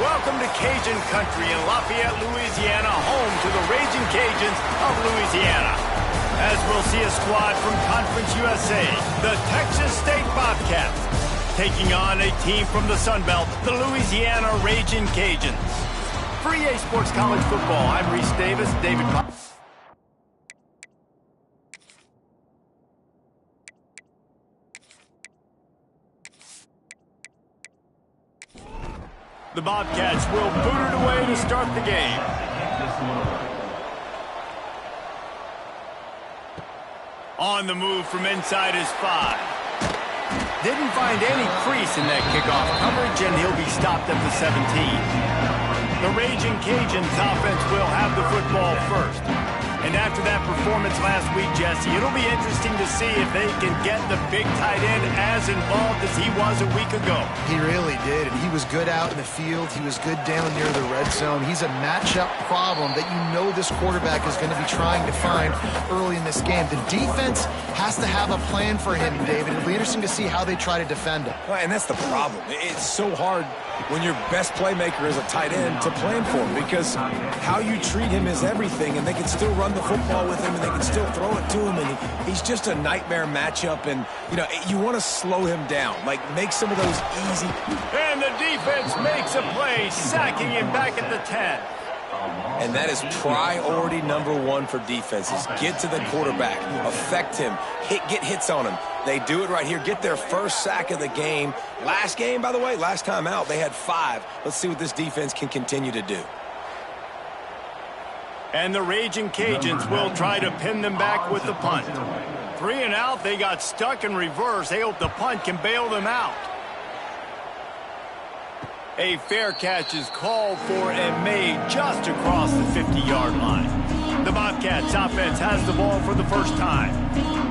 Welcome to Cajun Country in Lafayette, Louisiana, home to the Raging Cajuns of Louisiana. As we'll see a squad from Conference USA, the Texas State Bobcats, taking on a team from the Sun Belt, the Louisiana Raging Cajuns. For EA Sports College Football, I'm Reese Davis, David Pop. The Bobcats will boot it away to start the game. On the move from inside his 5. Didn't find any crease in that kickoff coverage, and he'll be stopped at the 17. The Raging Cajuns offense will have the football first. And after that performance last week, Jesse, it'll be interesting to see if they can get the big tight end as involved as he was a week ago. He really did, and he was good out in the field. He was good down near the red zone. He's a matchup problem that you know this quarterback is going to be trying to find early in this game. The defense has to have a plan for him, David. It'll be interesting to see how they try to defend him. Well, and that's the problem. It's so hard when your best playmaker is a tight end to plan for him, because how you treat him is everything, and they can still run the football with him, and they can still throw it to him, and he's just a nightmare matchup. And you know, you want to slow him down, like make some of those easy. And the defense makes a play, sacking him back at the 10. And that is priority #1 for defenses. Get to the quarterback, affect him, get hits on him. They do it right here, get their first sack of the game. Last game, by the way, last time out, they had 5. Let's see what this defense can continue to do. And the Raging Cajuns will try to pin them back with the punt. 3 and out, they got stuck in reverse. They hope the punt can bail them out. A fair catch is called for and made just across the 50-yard line. The Bobcats offense has the ball for the first time.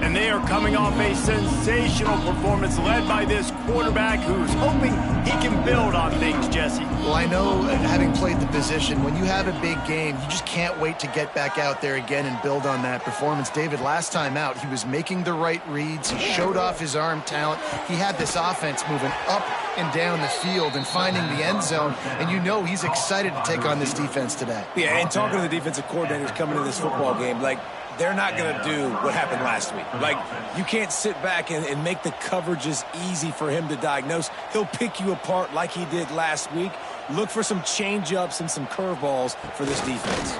And they are coming off a sensational performance led by this quarterback who's hoping he can build on things, Jesse. Well, I know, having played the position, when you have a big game, you just can't wait to get back out there again and build on that performance. David, last time out, he was making the right reads. He showed off his arm talent. He had this offense moving up and down the field and finding the end zone, and you know he's excited to take on this defense today. Yeah, and talking to the defensive coordinators coming into this football game, like, they're not going to do what happened last week. Like, you can't sit back and make the coverages easy for him to diagnose. He'll pick you apart like he did last week. Look for some change-ups and some curveballs for this defense.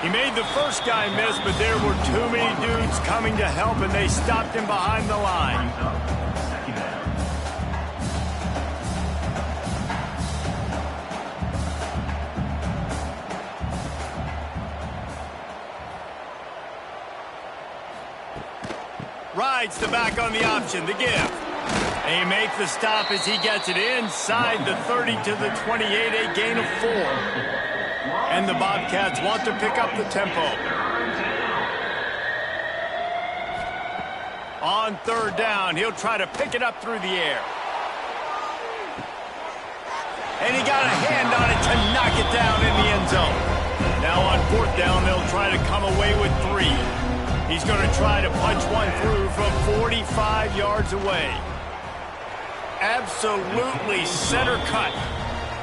He made the first guy miss, but there were too many dudes coming to help, and they stopped him behind the line. Rides the back on the option, the give. They make the stop as he gets it inside the 30 to the 28, a gain of 4. And the Bobcats want to pick up the tempo. On 3rd down, he'll try to pick it up through the air. And he got a hand on it to knock it down in the end zone. Now on 4th down, they'll try to come away with 3. He's going to try to punch one through from 45 yards away. Absolutely center cut.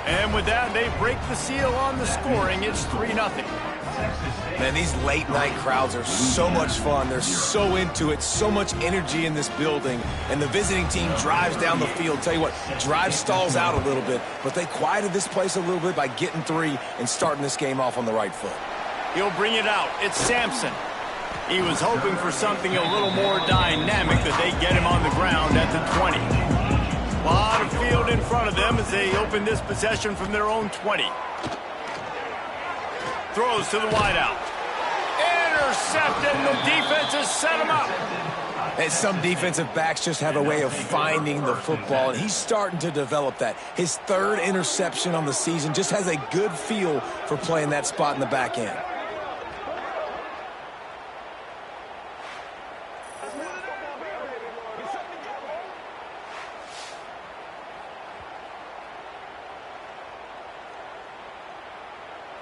And with that, they break the seal on the scoring. It's 3-0. Man, these late-night crowds are so much fun. They're so into it, so much energy in this building. And the visiting team drives down the field. Tell you what, drive stalls out a little bit, but they quieted this place a little bit by getting 3 and starting this game off on the right foot. He'll bring it out. It's Sampson. He was hoping for something a little more dynamic, that they get him on the ground at the 20. A lot of field in front of them as they open this possession from their own 20. Throws to the wideout. Intercepted, and the defense has set him up. And some defensive backs just have a way of finding the football, and he's starting to develop that. His 3rd interception on the season, just has a good feel for playing that spot in the back end.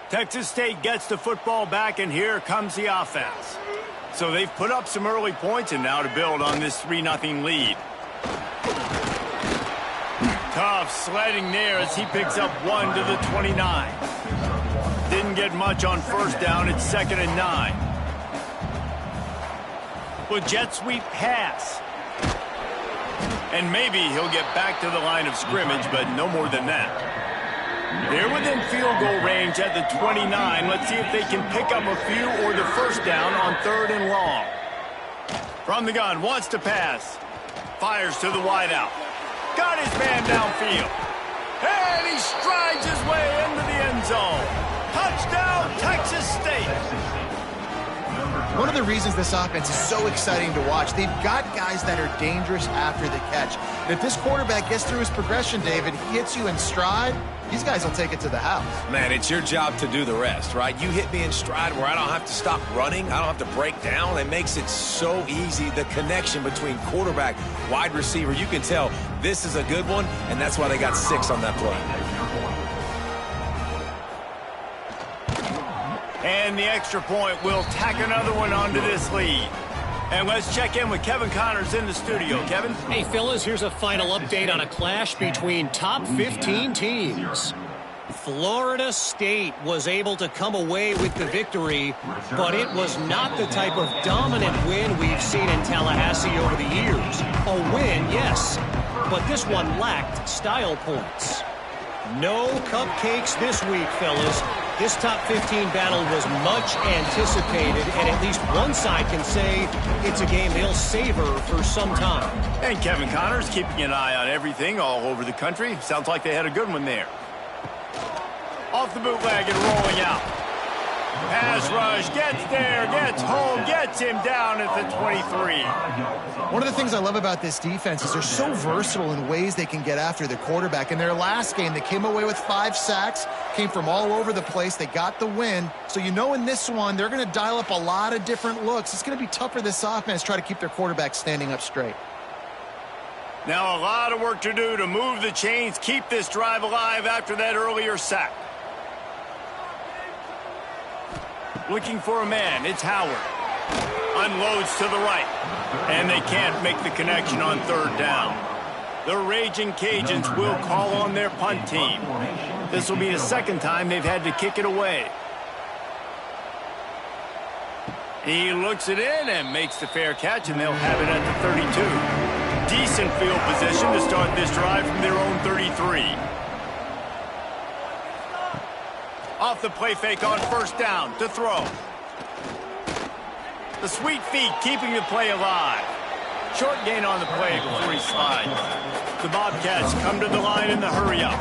Texas State gets the football back, and here comes the offense. So they've put up some early points, and now to build on this 3-0 lead. Tough sledding there as he picks up 1 to the 29. Didn't get much on first down. It's 2nd and 9. With jet sweep pass. And maybe he'll get back to the line of scrimmage, but no more than that. They're within field goal range at the 29. Let's see if they can pick up a few or the first down on 3rd and long. From the gun, wants to pass. Fires to the wideout. Got his man downfield. And he strides his way into the end zone. Touchdown, Texas State. One of the reasons this offense is so exciting to watch, they've got guys that are dangerous after the catch. And if this quarterback gets through his progression, David, he hits you in stride, these guys will take it to the house. Man, it's your job to do the rest, right? You hit me in stride where I don't have to stop running. I don't have to break down. It makes it so easy, the connection between quarterback, wide receiver. You can tell this is a good one, and that's why they got 6 on that play. And the extra point will tack another one onto this lead. And let's check in with Kevin Connors in the studio. Kevin? Hey, fellas, here's a final update on a clash between top 15 teams. Florida State was able to come away with the victory, but it was not the type of dominant win we've seen in Tallahassee over the years. A win, yes, but this one lacked style points. No cupcakes this week, fellas. This top 15 battle was much anticipated, and at least one side can say it's a game they'll savor for some time. And Kevin Connors keeping an eye on everything all over the country. Sounds like they had a good one there. Off the bootleg and rolling out. Pass rush, gets there, gets home, gets him down at the 23. One of the things I love about this defense is they're so versatile in ways they can get after the quarterback. In their last game, they came away with 5 sacks, came from all over the place. They got the win. So you know in this one, they're going to dial up a lot of different looks. It's going to be tough for this offense to try to keep their quarterback standing up straight. Now a lot of work to do to move the chains, keep this drive alive after that earlier sack. Looking for a man, it's Howard. Unloads to the right. And they can't make the connection on 3rd down. The Raging Cajuns will call on their punt team. This will be the 2nd time they've had to kick it away. He looks it in and makes the fair catch, and they'll have it at the 32. Decent field position to start this drive from their own 33. Off the play fake on 1st down to throw. The sweet feet keeping the play alive. Short gain on the play before he slides. The Bobcats come to the line in the hurry up.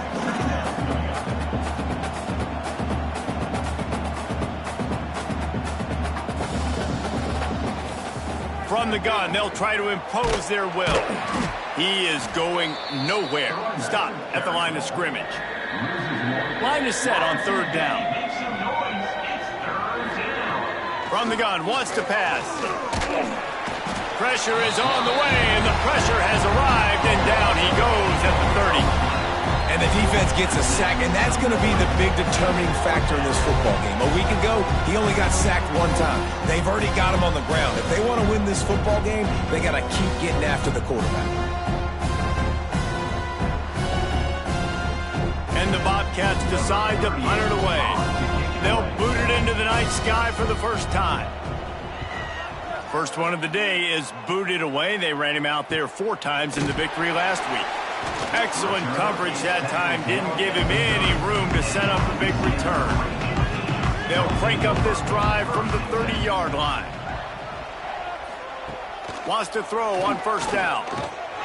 From the gun, they'll try to impose their will. He is going nowhere. Stop at the line of scrimmage. Line is set on 3rd down. From the gun, wants to pass. Pressure is on the way, and the pressure has arrived, and down he goes at the 30. And the defense gets a sack, and that's going to be the big determining factor in this football game. A week ago, he only got sacked 1 time. They've already got him on the ground. If they want to win this football game, they got to keep getting after the quarterback. And the Bobcats decide to punt it away. They'll boot it into the night sky for the first time. First one of the day is booted away. They ran him out there 4 times in the victory last week. Excellent coverage that time. Didn't give him any room to set up a big return. They'll crank up this drive from the 30-yard line. Wants to throw on 1st down.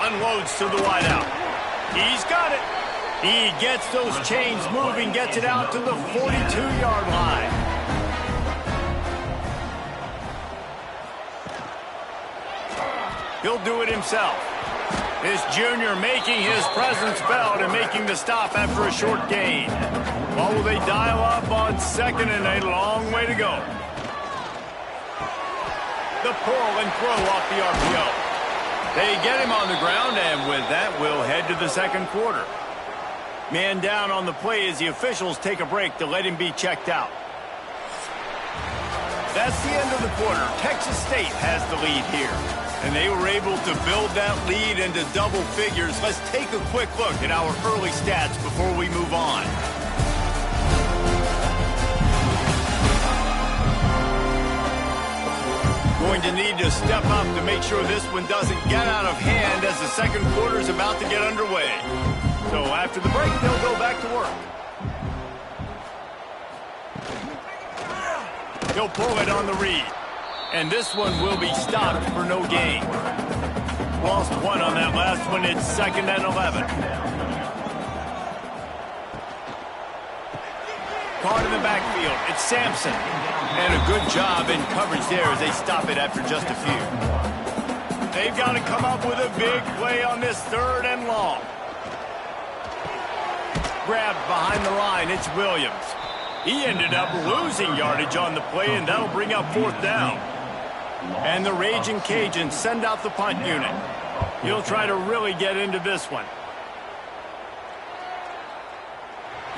Unloads to the wideout. He's got it. He gets those chains moving, gets it out to the 42-yard line. He'll do it himself. This junior making his presence felt and making the stop after a short gain. What will they dial up on 2nd and a long way to go? The pull and throw off the RPO. They get him on the ground, and with that, we'll head to the 2nd quarter. Man down on the play as the officials take a break to let him be checked out. That's the end of the quarter. Texas State has the lead here. And they were able to build that lead into double figures. Let's take a quick look at our early stats before we move on. Going to need to step up to make sure this one doesn't get out of hand as the second quarter is about to get underway. So after the break, they'll go back to work. He'll pull it on the read. And this one will be stopped for no gain. Lost one on that last one. It's 2nd and 11. Caught in the backfield. It's Sampson. And a good job in coverage there as they stop it after just a few. They've got to come up with a big play on this 3rd and long. Grabbed behind the line. It's Williams. He ended up losing yardage on the play, and that'll bring up 4th down. And the Raging Cajuns send out the punt unit. He'll try to really get into this one.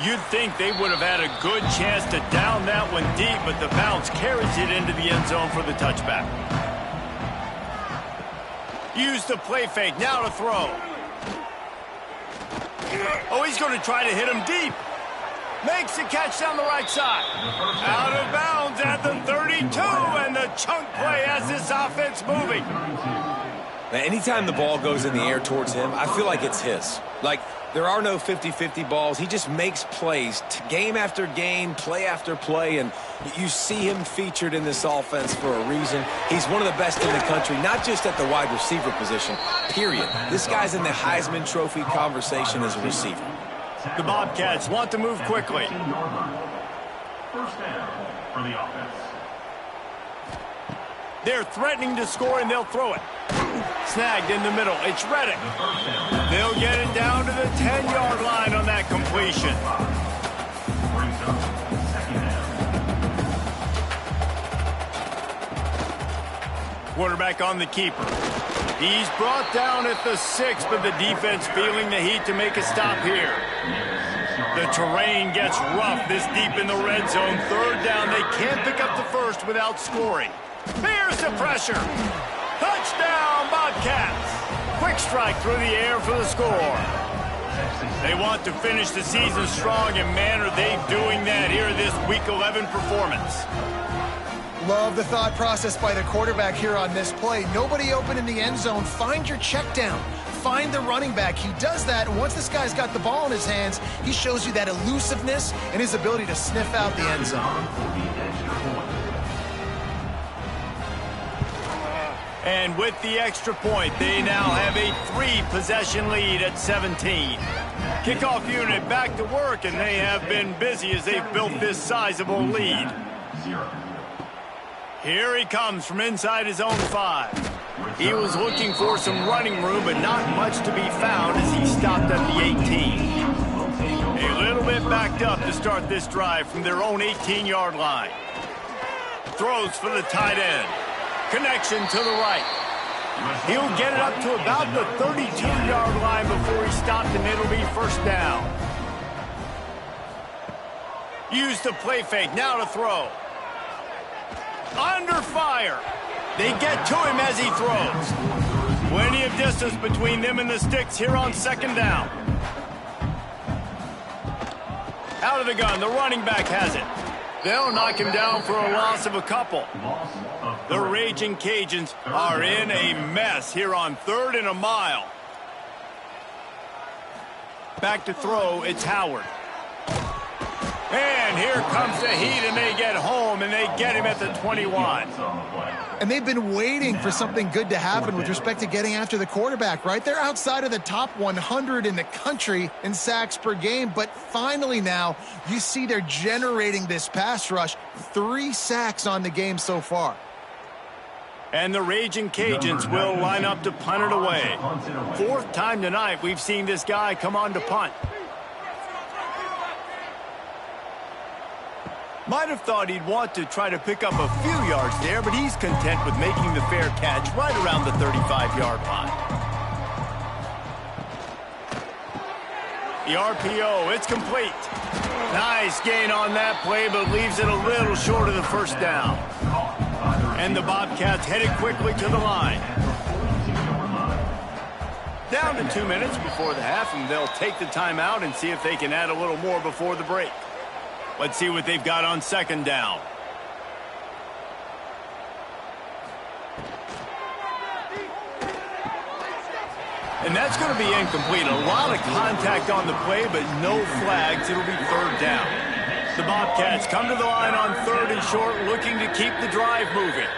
You'd think they would have had a good chance to down that one deep, but the bounce carries it into the end zone for the touchback. Use the play fake, now to throw. Oh, he's going to try to hit him deep. Makes the catch down the right side. Out of bounds at the 32, and the chunk play has this offense moving. Now, anytime the ball goes in the air towards him, I feel like it's his. Like, there are no 50-50 balls. He just makes plays, game after game, play after play, and you see him featured in this offense for a reason. He's one of the best in the country, not just at the wide receiver position, period. This guy's in the Heisman Trophy conversation as a receiver. The Bobcats want to move quickly. 1st down for the offense. They're threatening to score, and they'll throw it. Snagged in the middle. It's Reddick. They'll get it down to the 10-yard line on that completion. Brings up 2nd down. Quarterback on the keeper. He's brought down at the 6, but the defense feeling the heat to make a stop here. The terrain gets rough this deep in the red zone. 3rd down. They can't pick up the first without scoring. Here's the pressure. Touchdown, Bobcats. Quick strike through the air for the score. They want to finish the season strong, and man, are they doing that here in this Week 11 performance. Love the thought process by the quarterback here on this play. Nobody open in the end zone. Find your check down. Find the running back. He does that, and once this guy's got the ball in his hands, he shows you that elusiveness and his ability to sniff out the end zone. And with the extra point, they now have a 3-possession lead at 17. Kickoff unit back to work, and they have been busy as they've built this sizable lead. Here he comes from inside his own 5. He was looking for some running room, but not much to be found as he stopped at the 18. A little bit backed up to start this drive from their own 18-yard line. Throws for the tight end. Connection to the right. He'll get it up to about the 32-yard line before he stopped, and it'll be 1st down. Use the play fake, now to throw. Under fire. They get to him as he throws. Plenty of distance between them and the sticks here on 2nd down. Out of the gun, the running back has it. They'll knock him down for a loss of a couple. The Raging Cajuns are in a mess here on 3rd and a mile. Back to throw, it's Howard. And here comes the heat, and they get home, and they get him at the 21. And they've been waiting for something good to happen with respect to getting after the quarterback, right? They're outside of the top 100 in the country in sacks per game, but finally now you see they're generating this pass rush. 3 sacks on the game so far. And the Raging Cajuns will line up to punt it away. 4th time tonight we've seen this guy come on to punt. Might have thought he'd want to try to pick up a few yards there, but he's content with making the fair catch right around the 35-yard line. The RPO, it's complete. Nice gain on that play, but leaves it a little short of the 1st down. And the Bobcats headed quickly to the line. Down to 2 minutes before the half, and they'll take the timeout and see if they can add a little more before the break. Let's see what they've got on second down. And that's going to be incomplete. A lot of contact on the play, but no flags. It'll be third down. The Bobcats come to the line on third and short, looking to keep the drive moving.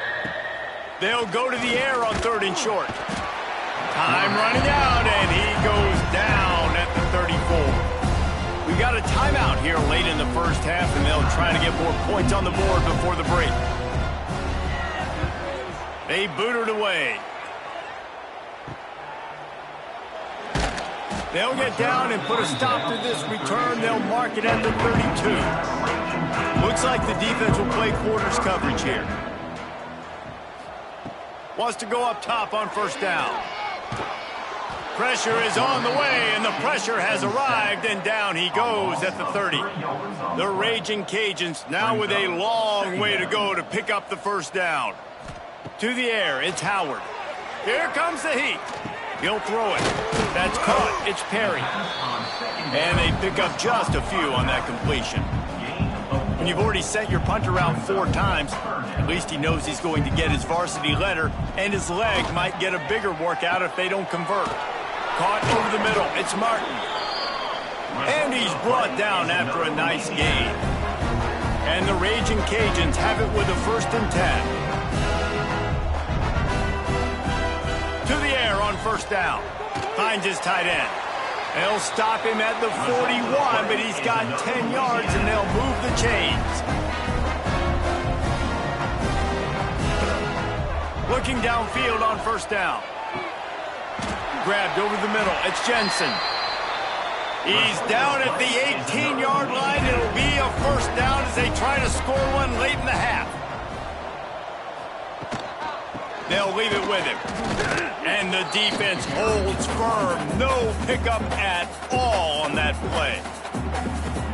They'll go to the air on third and short. Time running out, and he goes down at the 34. We've got a timeout here late in the first half, and they'll try to get more points on the board before the break. They boot it away. They'll get down and put a stop to this return. They'll mark it at the 32. Looks like the defense will play quarters coverage here. Wants to go up top on first down. Pressure is on the way, and the pressure has arrived, and down he goes at the 30. The Raging Cajuns now with a long way to go to pick up the first down. To the air, it's Howard. Here comes the heat. He'll throw it. That's caught. It's Perry. And they pick up just a few on that completion. When you've already sent your punter out 4 times, at least he knows he's going to get his varsity letter, and his leg might get a bigger workout if they don't convert. Caught over the middle. It's Martin. And he's brought down after a nice gain. And the Raging Cajuns have it with a 1st and 10. To the air on first down. Finds his tight end. They'll stop him at the 41, but he's got 10 yards, and they'll move the chains. Looking downfield on first down. Grabbed over the middle. It's Jensen. He's down at the 18-yard line. It'll be a first down as they try to score one late in the half. They'll leave it with him. And the defense holds firm. No pickup at all on that play.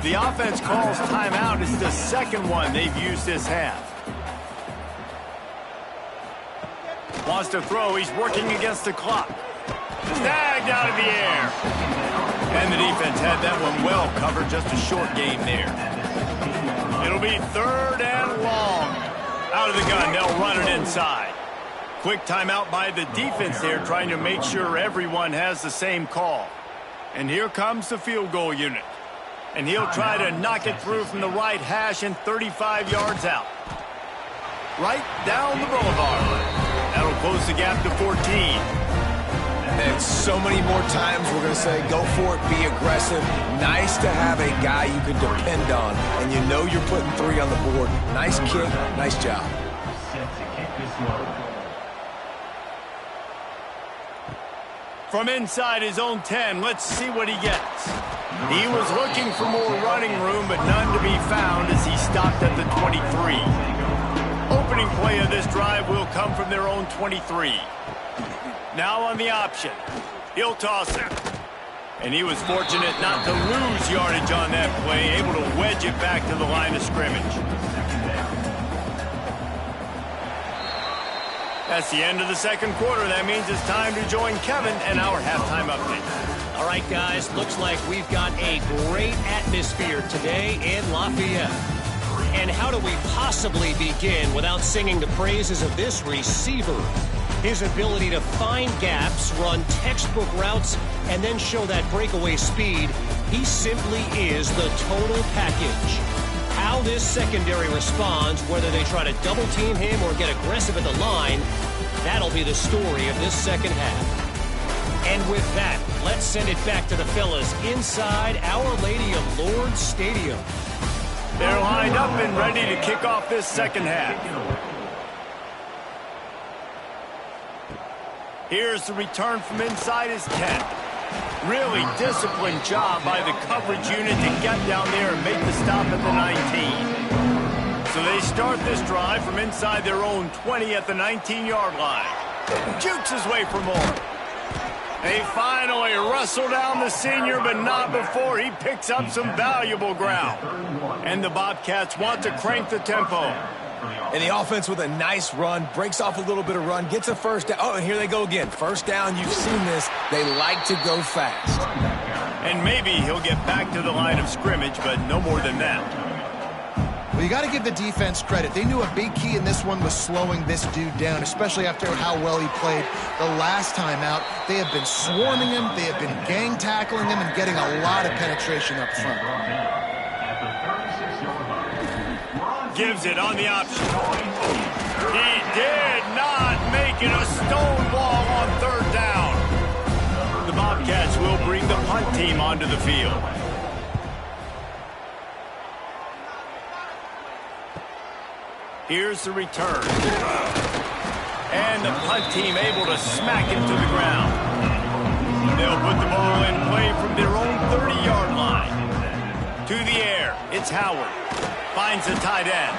The offense calls timeout. It's the second one they've used this half. Wants to throw. He's working against the clock. Snagged out of the air. And the defense had that one well covered. Just a short game there. It'll be third and long. Out of the gun. They'll run it inside. Quick timeout by the defense there, trying to make sure everyone has the same call. And here comes the field goal unit. And he'll try to knock it through from the right hash and 35 yards out. Right down the boulevard. That'll close the gap to 14. And so many more times we're going to say, go for it, be aggressive. Nice to have a guy you can depend on. And you know you're putting 3 on the board. Nice kick, nice job. From inside his own 10, let's see what he gets. He was looking for more running room, but none to be found as he stopped at the 23. Opening play of this drive will come from their own 23. Now on the option. He'll toss it. And he was fortunate not to lose yardage on that play, able to wedge it back to the line of scrimmage. That's the end of the second quarter. That means it's time to join Kevin and our halftime update. All right, guys, looks like we've got a great atmosphere today in Lafayette. And how do we possibly begin without singing the praises of this receiver? His ability to find gaps, run textbook routes, and then show that breakaway speed. He simply is the total package. How this secondary responds, whether they try to double-team him or get aggressive at the line, that'll be the story of this second half. And with that, let's send it back to the fellas inside Our Lady of Lourdes Stadium. They're lined up and ready to kick off this second half. Here's the return from inside his 10. Really disciplined job by the coverage unit to get down there and make the stop at the 19. So they start this drive from inside their own 20 at the 19-yard line. Jukes his way for more. They finally wrestle down the senior, but not before he picks up some valuable ground. And the Bobcats want to crank the tempo. And the offense with a nice run, breaks off a little bit of run, gets a first down. Oh, and here they go again. First down, you've seen this. They like to go fast. And maybe he'll get back to the line of scrimmage, but no more than that. Well, you got to give the defense credit. They knew a big key in this one was slowing this dude down, especially after how well he played the last time out. They have been swarming him, they have been gang tackling him, and getting a lot of penetration up front. Gives it on the option. He did not make it a stonewall on third down. The Bobcats will bring the punt team onto the field. Here's the return. And the punt team able to smack him to the ground. They'll put the ball in play from their own 30-yard line. To the air, it's Howard. Finds the tight end.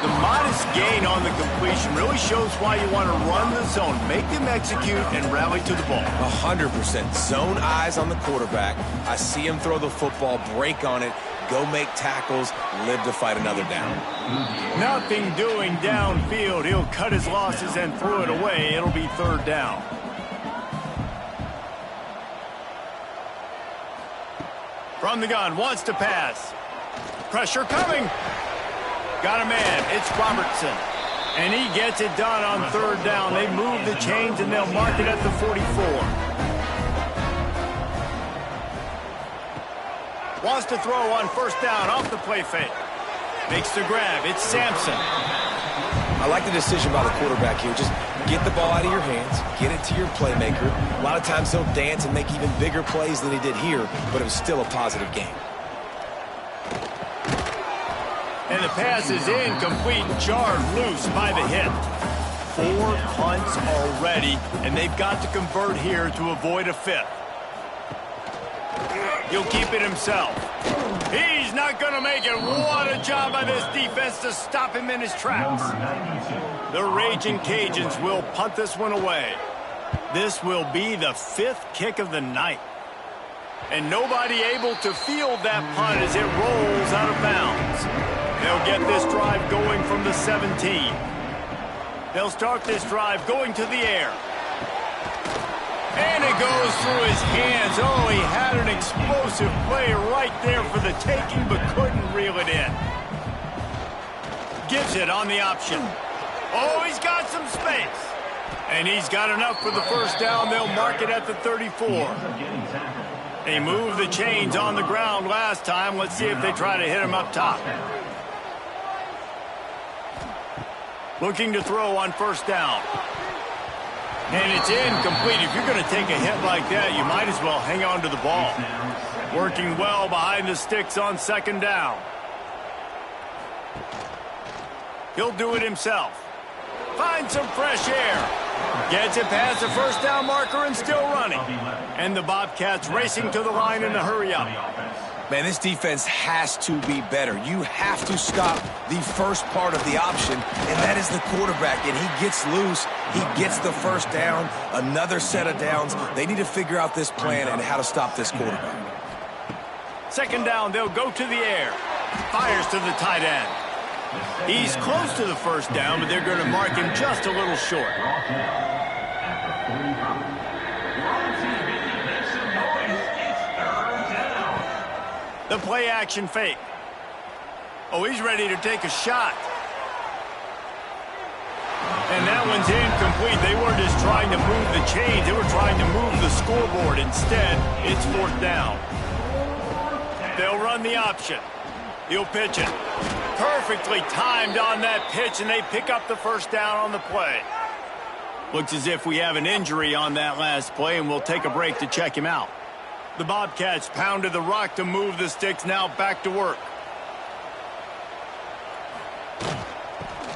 The modest gain on the completion really shows why you want to run the zone. Make them execute and rally to the ball. 100%. Zone eyes on the quarterback. I see him throw the football, break on it, go make tackles, live to fight another down. Nothing doing downfield. He'll cut his losses and throw it away. It'll be third down. From the gun, wants to pass. Pressure coming. Got a man. It's Robertson. And he gets it done on third down. They move the chains and they'll mark it at the 44. Wants to throw on first down off the play fake. Makes the grab. It's Sampson. I like the decision by the quarterback here. Just get the ball out of your hands, get it to your playmaker. A lot of times he'll dance and make even bigger plays than he did here, but it was still a positive game. And the pass is incomplete, jarred loose by the hit. 4 punts already, and they've got to convert here to avoid a fifth. He'll keep it himself. He's not going to make it. What a job by this defense to stop him in his tracks. The Raging Cajuns will punt this one away. This will be the 5th kick of the night. And nobody able to field that punt as it rolls out of bounds. They'll get this drive going from the 17. They'll start this drive going to the air. And it goes through his hands. Oh, he had an explosive play right there for the taking, but couldn't reel it in. Gives it on the option. Oh, he's got some space. And he's got enough for the first down. They'll mark it at the 34. They moved the chains on the ground last time. Let's see if they try to hit him up top. Looking to throw on first down. And it's incomplete. If you're going to take a hit like that, you might as well hang on to the ball. Working well behind the sticks on second down. He'll do it himself. Finds some fresh air. Gets it past the first down marker and still running. And the Bobcats racing to the line in the hurry-up. Man, this defense has to be better. You have to stop the first part of the option, and that is the quarterback. And he gets loose. He gets the first down, another set of downs. They need to figure out this plan and how to stop this quarterback. Second down, they'll go to the air. Fires to the tight end. He's close to the first down, but they're going to mark him just a little short. The play action fake. Oh, he's ready to take a shot. And that one's incomplete. They weren't just trying to move the chains. They were trying to move the scoreboard. Instead, it's fourth down. They'll run the option. He'll pitch it. Perfectly timed on that pitch, and they pick up the first down on the play. Looks as if we have an injury on that last play, and we'll take a break to check him out. The Bobcats pounded the rock to move the sticks, now back to work.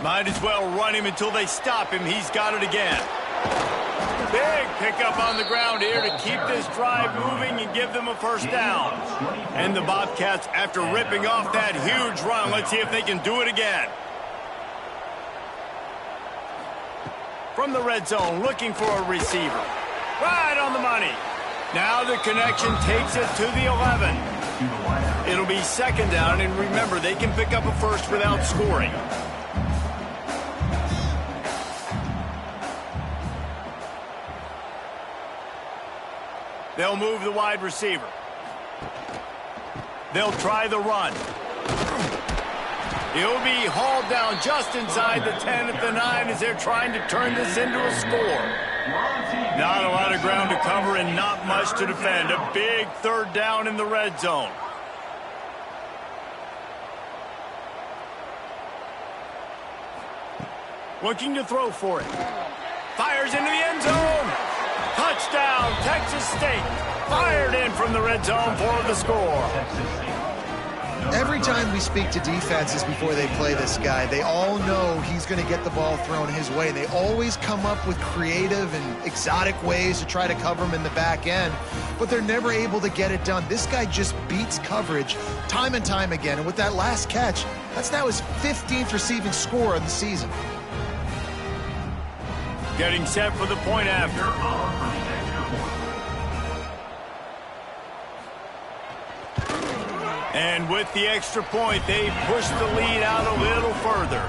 Might as well run him until they stop him. He's got it again. Big pickup on the ground here to keep this drive moving and give them a first down. And the Bobcats, after ripping off that huge run, let's see if they can do it again. From the red zone, looking for a receiver. Right on the money. Now the connection takes it to the 11. It'll be second down, and remember, they can pick up a first without scoring. They'll move the wide receiver. They'll try the run. He'll be hauled down just inside the 10 at the 9 as they're trying to turn this into a score. Not a lot of ground to cover and not much to defend. A big third down in the red zone. Looking to throw for it. Fires into the end zone. Touchdown, Texas State. Fired in from the red zone for the score. Every time we speak to defenses before they play this guy, they all know he's going to get the ball thrown his way. They always come up with creative and exotic ways to try to cover him in the back end, but they're never able to get it done. This guy just beats coverage time and time again, and with that last catch, that's now his 15th receiving score of the season. Getting set for the point after. And with the extra point, they push the lead out a little further.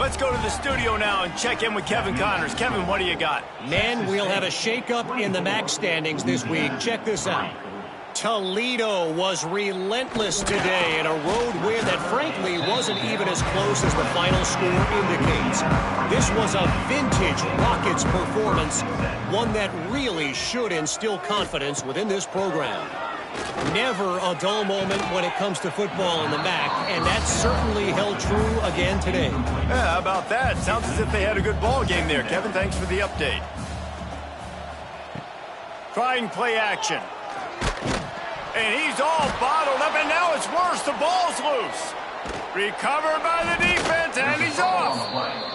Let's go to the studio now and check in with Kevin Connors. Kevin, what do you got? Men, we'll have a shakeup in the MAC standings this week. Check this out. Toledo was relentless today in a road win that frankly wasn't even as close as the final score indicates. This was a vintage Rockets performance, one that really should instill confidence within this program. Never a dull moment when it comes to football in the MAC, and that certainly held true again today. Yeah, how about that? Sounds as if they had a good ball game there. Kevin, thanks for the update. Trying play action. And he's all bottled up, and now it's worse. The ball's loose. Recovered by the defense, and he's off.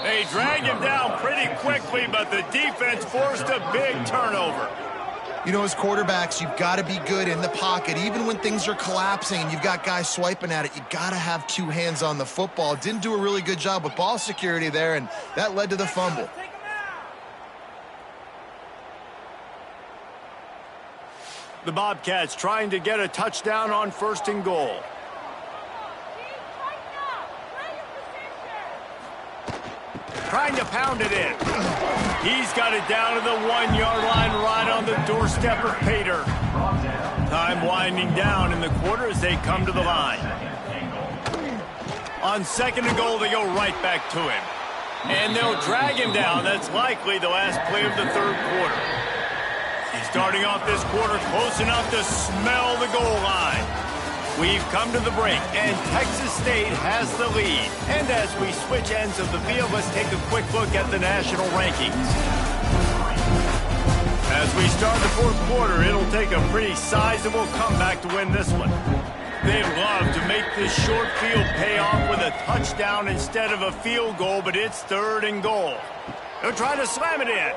They dragged him down pretty quickly, but the defense forced a big turnover. You know, as quarterbacks, you've got to be good in the pocket. Even when things are collapsing and you've got guys swiping at it, you got to have two hands on the football. Didn't do a really good job with ball security there, and that led to the fumble. The Bobcats trying to get a touchdown on 1st and goal. Trying to pound it in. He's got it down to the 1-yard line right on the doorstep of Pater. Time winding down in the quarter as they come to the line. On 2nd and goal, they go right back to him. And they'll drag him down. That's likely the last play of the 3rd quarter. Starting off this quarter close enough to smell the goal line. We've come to the break, and Texas State has the lead. And as we switch ends of the field, let's take a quick look at the national rankings. As we start the 4th quarter, it'll take a pretty sizable comeback to win this one. They'd love to make this short field pay off with a touchdown instead of a field goal, but it's 3rd and goal. They'll try to slam it in.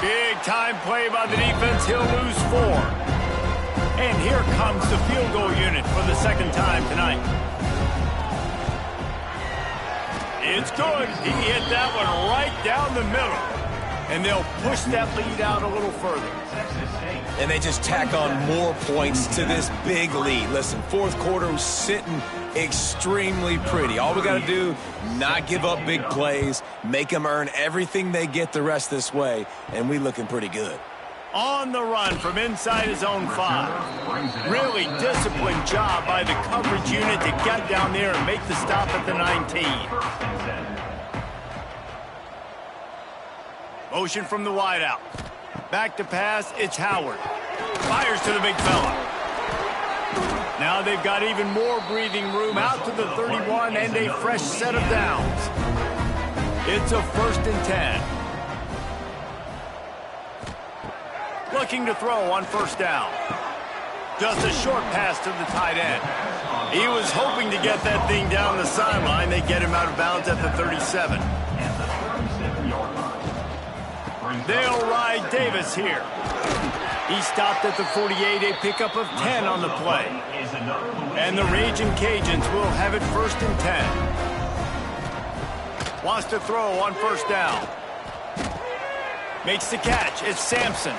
Big time play by the defense. He'll lose 4. And here comes the field goal unit for the 2nd time tonight. It's good. He hit that one right down the middle. And they'll push that lead out a little further. And they just tack on more points to this big lead. Listen, 4th quarter was sitting extremely pretty. All we got to do, not give up big plays, make them earn everything they get the rest this way, and we looking pretty good. On the run from inside his own 5. Really disciplined job by the coverage unit to get down there and make the stop at the 19. Motion from the wideout. Back to pass, it's Howard. Fires to the big fella. Now they've got even more breathing room out to the 31 and a fresh set of downs. It's a 1st and 10. Looking to throw on 1st down. Just a short pass to the tight end. He was hoping to get that thing down the sideline. They get him out of bounds at the 37. They'll ride Davis here. He stopped at the 48, a pickup of 10 on the play. And the Raging Cajuns will have it 1st and 10. Wants to throw on 1st down. Makes the catch. It's Sampson.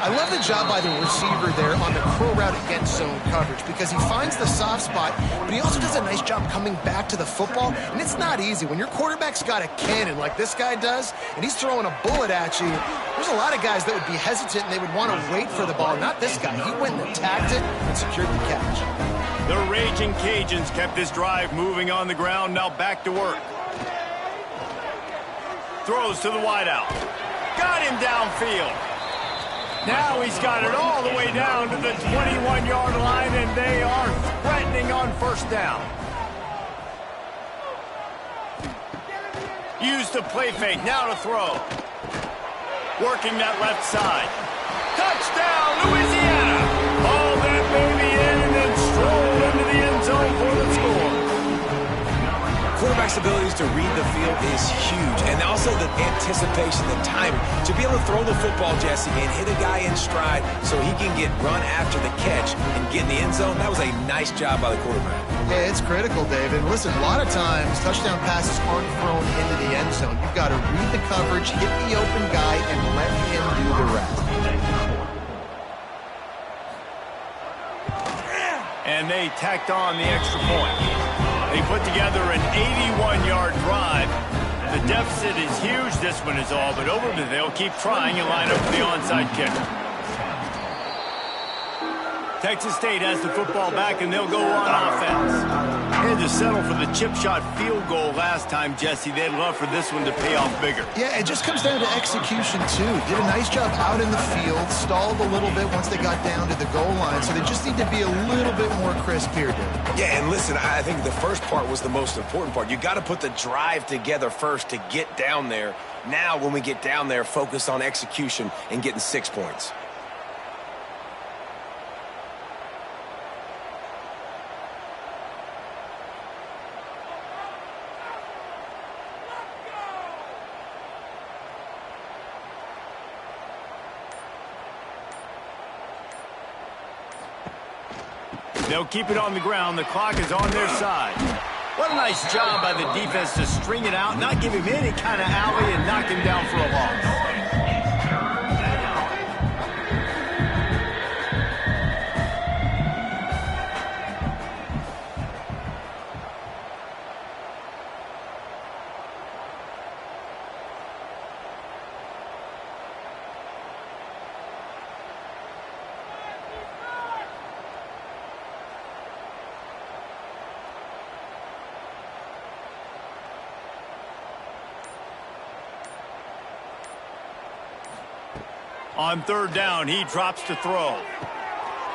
I love the job by the receiver there on the crow route against zone coverage because he finds the soft spot, but he also does a nice job coming back to the football, and it's not easy. When your quarterback's got a cannon like this guy does, and he's throwing a bullet at you, there's a lot of guys that would be hesitant and they would want to wait for the ball. Not this guy. He went and attacked it and secured the catch. The Raging Cajuns kept this drive moving on the ground. Now back to work. Throws to the wideout. Got him downfield. Now he's got it all the way down to the 21-yard line, and they are threatening on first down. Used the play fake, now to throw. Working that left side. Touchdown, Louisiana! Haul that baby in and then stroll into the end zone for the score. Quarterback's abilities to read the field is huge, and also the anticipation, the timing. To be able to throw the football, Jesse, and hit a guy in stride so he can get run after the catch and get in the end zone, that was a nice job by the quarterback. Yeah, it's critical, David. Listen, a lot of times touchdown passes aren't thrown into the end zone. You've got to read the coverage, hit the open guy, and let him do the rest. And they tacked on the extra point. They put together an 81-yard drive. The deficit is huge. This one is all but over, but they'll keep trying and line up for the onside kick. Texas State has the football back, and they'll go on offense. They had to settle for the chip shot field goal last time, Jesse. They'd love for this one to pay off bigger. Yeah, it just comes down to execution, too. Did a nice job out in the field, stalled a little bit once they got down to the goal line, so they just need to be a little bit more crisp here, David. Yeah, and listen, I think the first part was the most important part. You got to put the drive together first to get down there. Now, when we get down there, focus on execution and getting 6 points. They'll keep it on the ground. The clock is on their side. What a nice job by the defense to string it out, not give him any kind of alley, and knock him down for a loss. On third down, he drops to throw.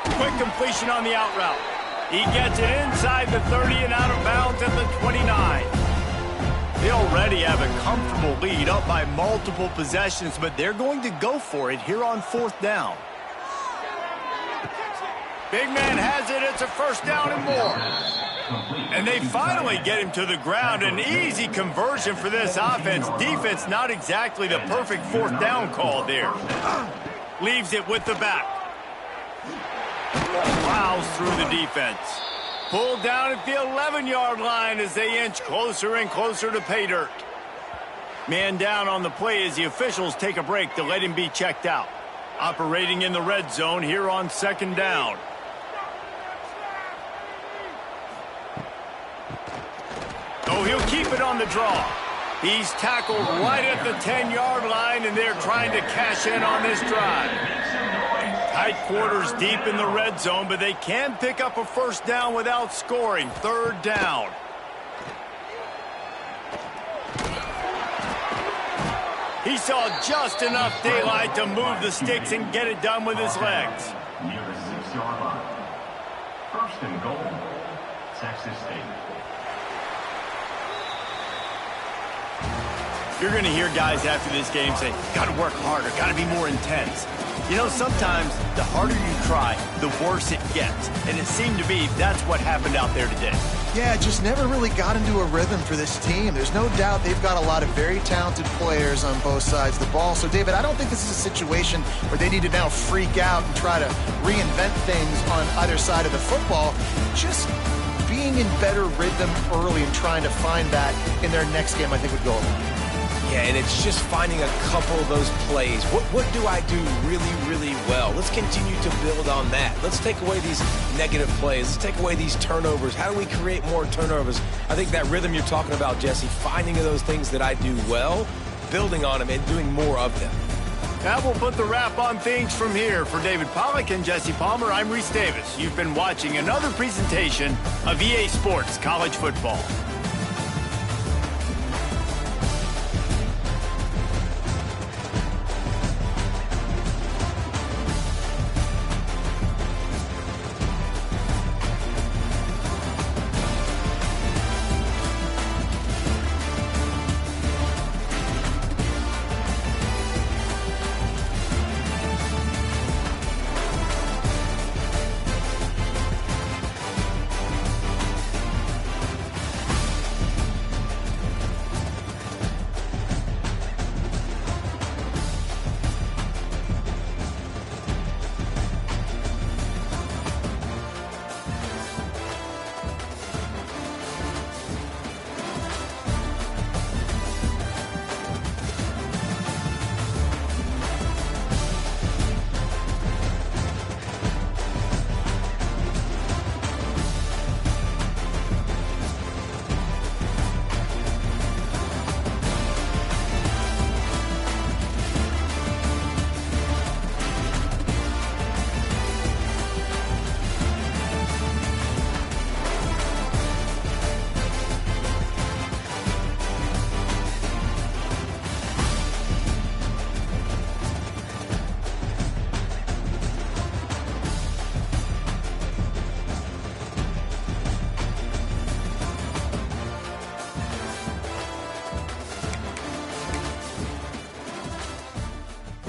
Quick completion on the out route. He gets it inside the 30 and out of bounds at the 29. They already have a comfortable lead, up by multiple possessions, but they're going to go for it here on fourth down. Big man has it. It's a first down and more. And they finally get him to the ground. An easy conversion for this offense. Defense, not exactly the perfect fourth down call there. Leaves it with the back. Plows through the defense. Pulled down at the 11-yard line as they inch closer and closer to pay dirt. Man down on the play as the officials take a break to let him be checked out. Operating in the red zone here on second down. Oh, he'll keep it on the draw. He's tackled right at the 10-yard line, and they're trying to cash in on this drive. Tight quarters deep in the red zone, but they can pick up a first down without scoring. Third down. He saw just enough daylight to move the sticks and get it done with his legs. Near the 6-yard line. First and goal, Texas State. You're going to hear guys after this game say, got to work harder, got to be more intense. You know, sometimes the harder you try, the worse it gets. And it seemed to be that's what happened out there today. Yeah, just never really got into a rhythm for this team. There's no doubt they've got a lot of very talented players on both sides of the ball. So, David, I don't think this is a situation where they need to now freak out and try to reinvent things on either side of the football. Just being in better rhythm early and trying to find that in their next game, I think, would go a long way. Yeah, and it's just finding a couple of those plays. What do I do really, really well? Let's continue to build on that. Let's take away these negative plays. Let's take away these turnovers. How do we create more turnovers? I think that rhythm you're talking about, Jesse, finding those things that I do well, building on them, and doing more of them. That will put the wrap on things from here. For David Pollack and Jesse Palmer, I'm Reese Davis. You've been watching another presentation of EA Sports College Football.